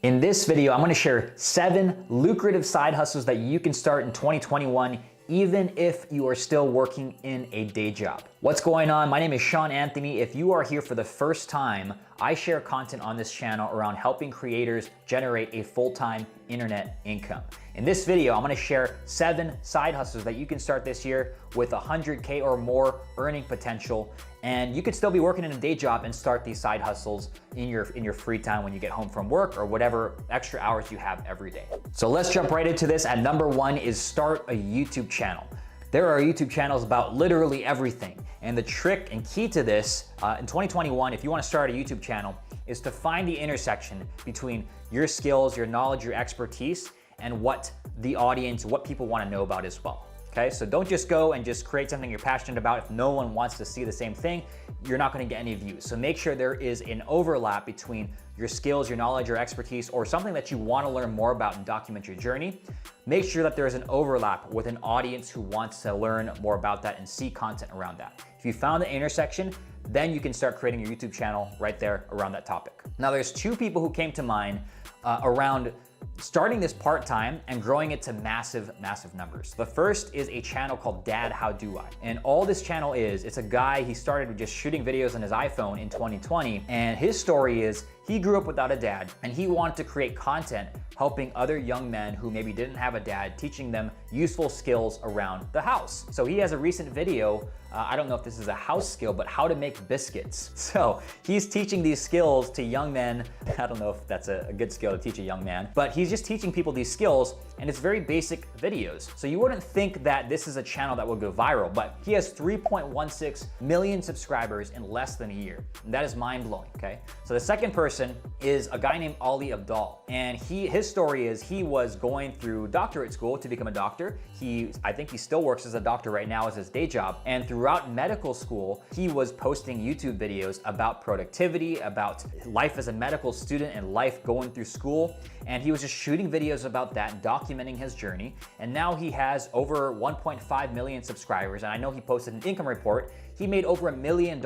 In this video, I'm gonna share 7 lucrative side hustles that you can start in 2021 even if you are still working in a day job. What's going on? My name is Sean Anthony. If you are here for the first time, I share content on this channel around helping creators generate a full-time internet income. In this video, I'm gonna share 7 side hustles that you can start this year with 100K or more earning potential, and you could still be working in a day job and start these side hustles in your free time when you get home from work or whatever extra hours you have every day. So let's jump right into this. At number 1 is start a YouTube channel. There are YouTube channels about literally everything. And the trick and key to this in 2021, if you want to start a YouTube channel, is to find the intersection between your skills, your knowledge, your expertise, and what the audience, what people want to know about as well. Okay, so don't just go and just create something you're passionate about. If no one wants to see the same thing, you're not going to get any views. So make sure there is an overlap between your skills, your knowledge, your expertise, or something that you want to learn more about and document your journey. Make sure that there is an overlap with an audience who wants to learn more about that and see content around that. If you found the intersection, then you can start creating your YouTube channel right there around that topic. Now, there's 2 people who came to mind around starting this part-time and growing it to massive numbers. The first is a channel called Dad, How Do I? And all this channel is, it's a guy, he started with just shooting videos on his iPhone in 2020. And his story is, he grew up without a dad and he wanted to create content helping other young men who maybe didn't have a dad, teaching them useful skills around the house. So he has a recent video, I don't know if this is a house skill, but how to make biscuits. So he's teaching these skills to young men. I don't know if that's a good skill to teach a young man, but he's just teaching people these skills, and it's very basic videos. So you wouldn't think that this is a channel that will go viral, but he has 3.16 million subscribers in less than a year. And that is mind-blowing, okay? So the second person is a guy named Ali Abdal, and his story is he was going through doctorate school to become a doctor. I think he still works as a doctor right now as his day job, and throughout medical school, he was posting YouTube videos about productivity, about life as a medical student and life going through school, and he was just shooting videos about that, documenting his journey, and now he has over 1.5 million subscribers, and I know he posted an income report. He made over $1 million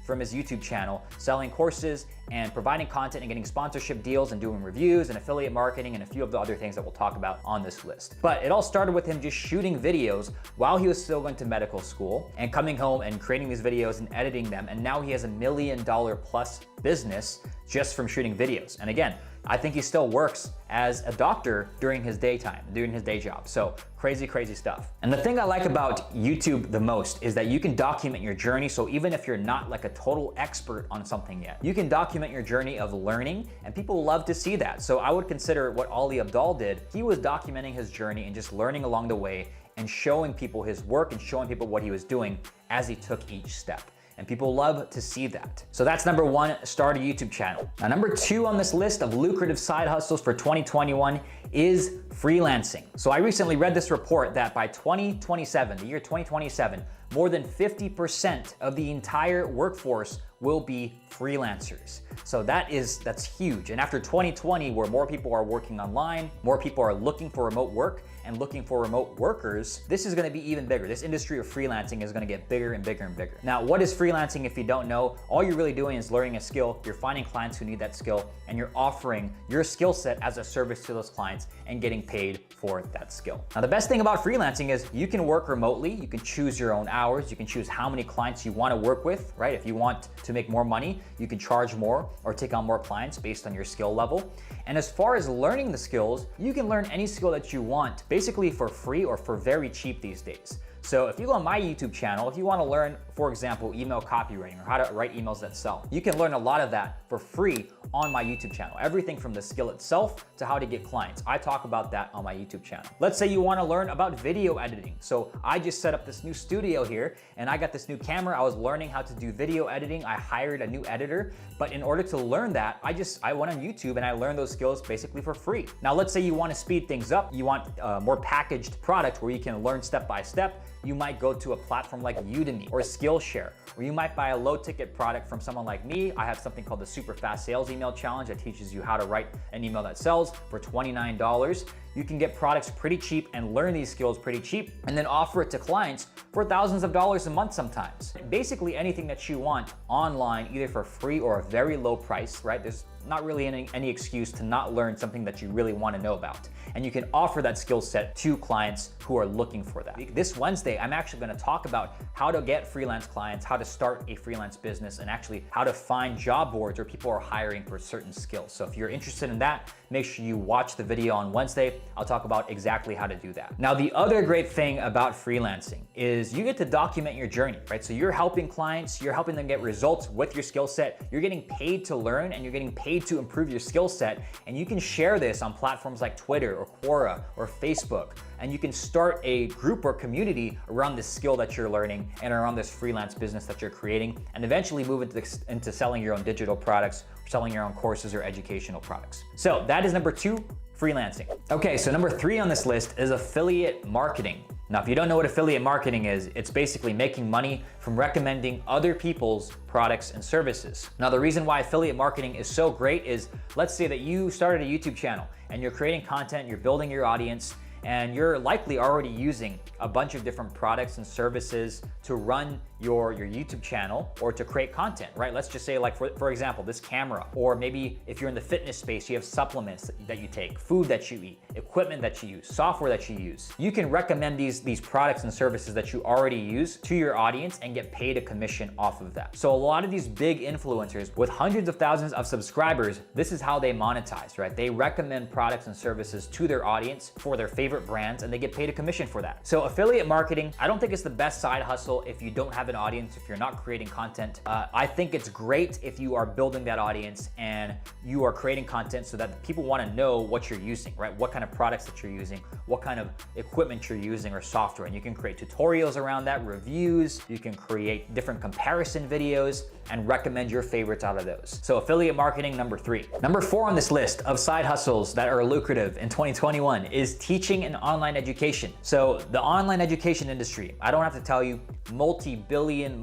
from his YouTube channel, selling courses and providing content and getting sponsorship deals and doing reviews and affiliate marketing and a few of the other things that we'll talk about on this list. But it all started with him just shooting videos while he was still going to medical school and coming home and creating these videos and editing them. And now he has $1 million plus business just from shooting videos. And again, I think he still works as a doctor during his daytime, doing his day job. So crazy stuff. And the thing I like about YouTube the most is that you can document your journey. So even if you're not like a total expert on something yet, you can document your journey of learning, and people love to see that. So I would consider what Ali Abdal did. He was documenting his journey and just learning along the way and showing people his work and showing people what he was doing as he took each step. And people love to see that. So that's number 1, start a YouTube channel. Now, number 2 on this list of lucrative side hustles for 2021 is freelancing. So I recently read this report that by 2027, the year 2027, more than 50% of the entire workforce will be freelancers. So that's huge. And after 2020, where more people are working online, more people are looking for remote work and looking for remote workers, this is gonna be even bigger. This industry of freelancing is gonna get bigger and bigger and bigger. Now, what is freelancing if you don't know? All you're really doing is learning a skill, you're finding clients who need that skill, and you're offering your skill set as a service to those clients and getting paid for that skill. Now, the best thing about freelancing is you can work remotely, you can choose your own hours, you can choose how many clients you wanna work with, right? If you want to make more money, you can charge more or take on more clients based on your skill level. And as far as learning the skills, you can learn any skill that you want, basically for free or for very cheap these days. So if you go on my YouTube channel, if you want to learn, for example, email copywriting or how to write emails that sell, you can learn a lot of that for free on my YouTube channel. Everything from the skill itself to how to get clients. I talk about that on my YouTube channel. Let's say you want to learn about video editing. So I just set up this new studio here and I got this new camera. I was learning how to do video editing. I hired a new editor, but in order to learn that, I went on YouTube and I learned those skills basically for free. Now, let's say you want to speed things up. You want a more packaged product where you can learn step by step. You might go to a platform like Udemy or Skillshare, or you might buy a low ticket product from someone like me. I have something called the Super Fast Sales Email Challenge that teaches you how to write an email that sells for $29. You can get products pretty cheap and learn these skills pretty cheap and then offer it to clients for thousands of dollars a month sometimes. Basically anything that you want online, either for free or a very low price, right? There's not really any excuse to not learn something that you really want to know about. And you can offer that skill set to clients who are looking for that. This Wednesday, I'm actually going to talk about how to get freelance clients, how to start a freelance business, and actually how to find job boards where people are hiring for certain skills. So if you're interested in that, make sure you watch the video on Wednesday. I'll talk about exactly how to do that. Now, the other great thing about freelancing is you get to document your journey, right? So you're helping clients, you're helping them get results with your skill set, you're getting paid to learn, and you're getting paid to improve your skill set, and you can share this on platforms like Twitter or Quora or Facebook, and you can start a group or community around this skill that you're learning and around this freelance business that you're creating, and eventually move into selling your own digital products, selling your own courses or educational products. So that is number 2, freelancing. Okay, so number 3 on this list is affiliate marketing. Now, if you don't know what affiliate marketing is, it's basically making money from recommending other people's products and services. Now, the reason why affiliate marketing is so great is, let's say that you started a YouTube channel and you're creating content, you're building your audience, and you're likely already using a bunch of different products and services to run your YouTube channel or to create content, right? Let's just say, like, for example, this camera, or maybe if you're in the fitness space, you have supplements that you take, food that you eat, equipment that you use, software that you use. You can recommend these products and services that you already use to your audience and get paid a commission off of that. So a lot of these big influencers with hundreds of thousands of subscribers, this is how they monetize, right? They recommend products and services to their audience for their favorite brands, and they get paid a commission for that. So affiliate marketing, I don't think it's the best side hustle if you don't have an audience, if you're not creating content. I think it's great if you are building that audience and you are creating content so that people want to know what you're using, right? What kind of products that you're using, what kind of equipment you're using or software. And you can create tutorials around that, reviews, you can create different comparison videos and recommend your favorites out of those. So affiliate marketing, number 3. Number 4 on this list of side hustles that are lucrative in 2021 is teaching and online education. So the online education industry, I don't have to tell you, multi-billion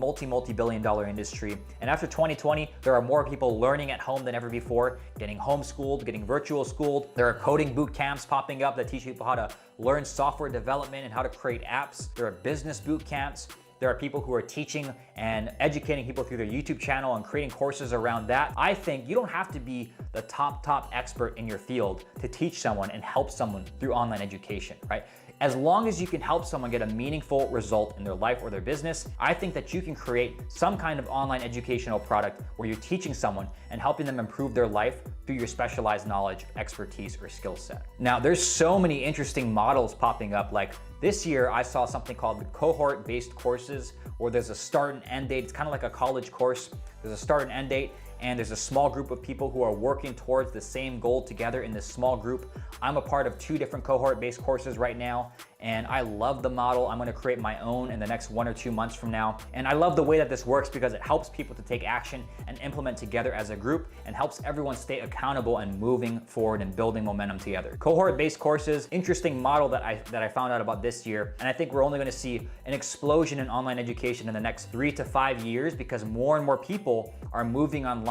dollar industry. And after 2020, there are more people learning at home than ever before, getting homeschooled, getting virtual schooled. There are coding boot camps popping up that teach people how to learn software development and how to create apps. There are business boot camps. There are people who are teaching and educating people through their YouTube channel and creating courses around that. I think you don't have to be the top expert in your field to teach someone and help someone through online education, right? As long as you can help someone get a meaningful result in their life or their business, I think that you can create some kind of online educational product where you're teaching someone and helping them improve their life through your specialized knowledge, expertise, or skill set. Now, there's so many interesting models popping up. Like this year, I saw something called the cohort-based courses, where there's a start and end date. It's kind of like a college course. There's a start and end date, and there's a small group of people who are working towards the same goal together in this small group. I'm a part of 2 different cohort-based courses right now, and I love the model. I'm gonna create my own in the next 1 or 2 months from now. And I love the way that this works because it helps people to take action and implement together as a group, and helps everyone stay accountable and moving forward and building momentum together. Cohort-based courses, interesting model that I found out about this year. And I think we're only gonna see an explosion in online education in the next 3 to 5 years because more and more people are moving online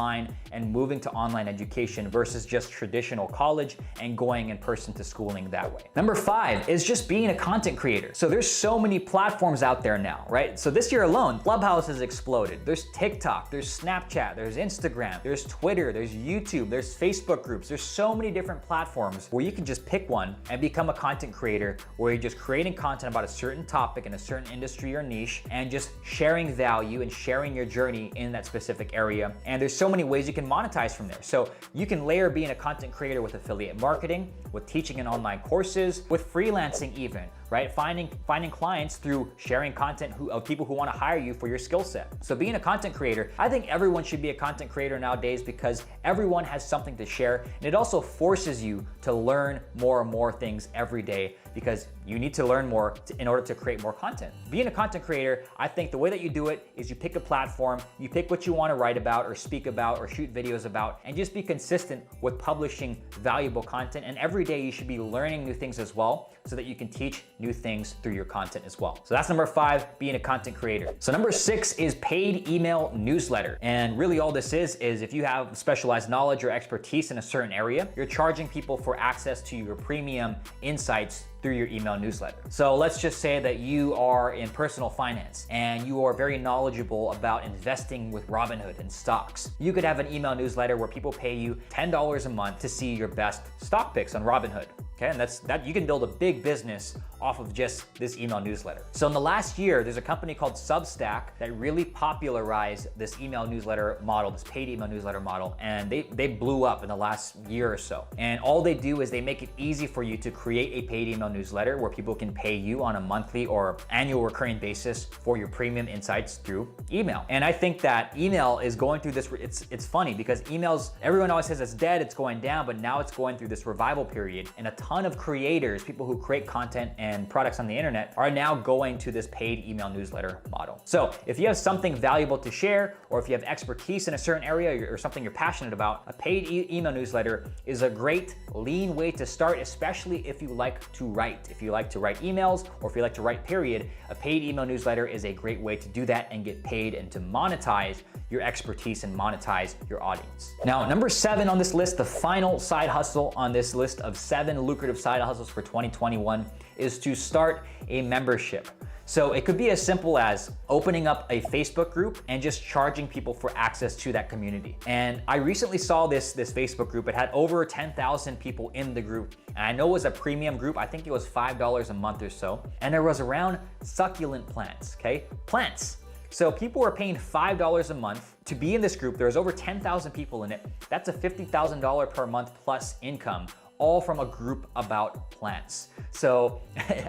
and moving to online education versus just traditional college and going in person to schooling that way. Number 5 is just being a content creator. So there's so many platforms out there now, right? So this year alone, Clubhouse has exploded. There's TikTok, there's Snapchat, there's Instagram, there's Twitter, there's YouTube, there's Facebook groups. There's so many different platforms where you can just pick one and become a content creator, where you're just creating content about a certain topic in a certain industry or niche and just sharing value and sharing your journey in that specific area. And there's so many ways you can monetize from there. So you can layer being a content creator with affiliate marketing, with teaching and online courses, with freelancing even, right? Finding clients through sharing content of people who want to hire you for your skill set. So being a content creator, I think everyone should be a content creator nowadays because everyone has something to share, and it also forces you to learn more and more things every day because you need to learn more in order to create more content. Being a content creator, I think the way that you do it is you pick a platform, you pick what you want to write about or speak about or shoot videos about, and just be consistent with publishing valuable content. And every day you should be learning new things as well so that you can teach teach new things through your content as well. So that's number 5, being a content creator. So number 6 is paid email newsletter. And really all this is if you have specialized knowledge or expertise in a certain area, you're charging people for access to your premium insights through your email newsletter. So let's just say that you are in personal finance and you are very knowledgeable about investing with Robinhood and stocks. You could have an email newsletter where people pay you $10 a month to see your best stock picks on Robinhood. Okay, and that you can build a big business off of just this email newsletter. So in the last year, there's a company called Substack that really popularized this email newsletter model, this paid email newsletter model, and they blew up in the last year or so. And all they do is they make it easy for you to create a paid email newsletter where people can pay you on a monthly or annual recurring basis for your premium insights through email. And I think that email is going through this, it's funny because emails, everyone always says it's dead, it's going down, but now it's going through this revival period, and a ton of creators, people who create content and products on the internet, are now going to this paid email newsletter model. So if you have something valuable to share, or if you have expertise in a certain area or something you're passionate about, a paid email newsletter is a great lean way to start, especially if you like to write. If you like to write emails, or if you like to write period, a paid email newsletter is a great way to do that and get paid and to monetize your expertise and monetize your audience. Now, number 7 on this list, the final side hustle on this list of 7 lucrative side hustles for 2021 is to start a membership. So it could be as simple as opening up a Facebook group and just charging people for access to that community. And I recently saw this Facebook group. It had over 10,000 people in the group. And I know it was a premium group. I think it was $5 a month or so. And there was around succulent plants, okay? Plants. So people were paying $5 a month to be in this group. There's over 10,000 people in it. That's a $50,000 per month plus income, all from a group about plants. So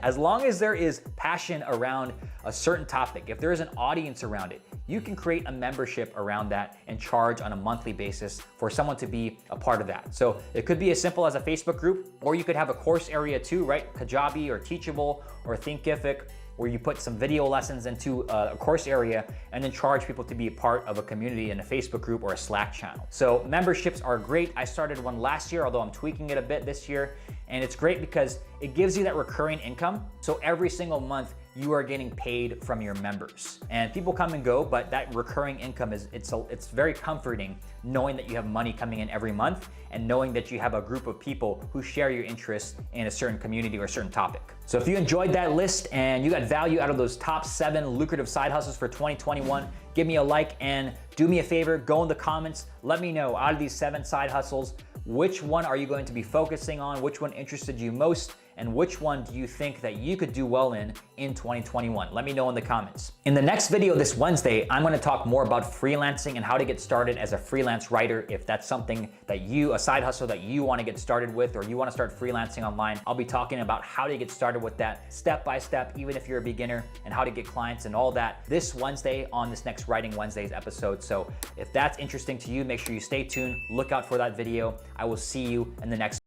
as long as there is passion around a certain topic, if there is an audience around it, you can create a membership around that and charge on a monthly basis for someone to be a part of that. So it could be as simple as a Facebook group, or you could have a course area too, right? Kajabi or Teachable or Thinkific, where you put some video lessons into a course area and then charge people to be a part of a community in a Facebook group or a Slack channel. So memberships are great. I started one last year, although I'm tweaking it a bit this year. And it's great because it gives you that recurring income. So every single month, you are getting paid from your members. And people come and go, but that recurring income it's very comforting knowing that you have money coming in every month and knowing that you have a group of people who share your interests in a certain community or a certain topic. So if you enjoyed that list and you got value out of those top 7 lucrative side hustles for 2021, give me a like and do me a favor, go in the comments, let me know out of these 7 side hustles, which one are you going to be focusing on? Which one interested you most? And which one do you think that you could do well in 2021? Let me know in the comments. In the next video this Wednesday, I'm gonna talk more about freelancing and how to get started as a freelance writer. If that's something that a side hustle that you wanna get started with, or you wanna start freelancing online, I'll be talking about how to get started with that step by step, even if you're a beginner, and how to get clients and all that this Wednesday on this next Writing Wednesdays episode. So if that's interesting to you, make sure you stay tuned, look out for that video. I will see you in the next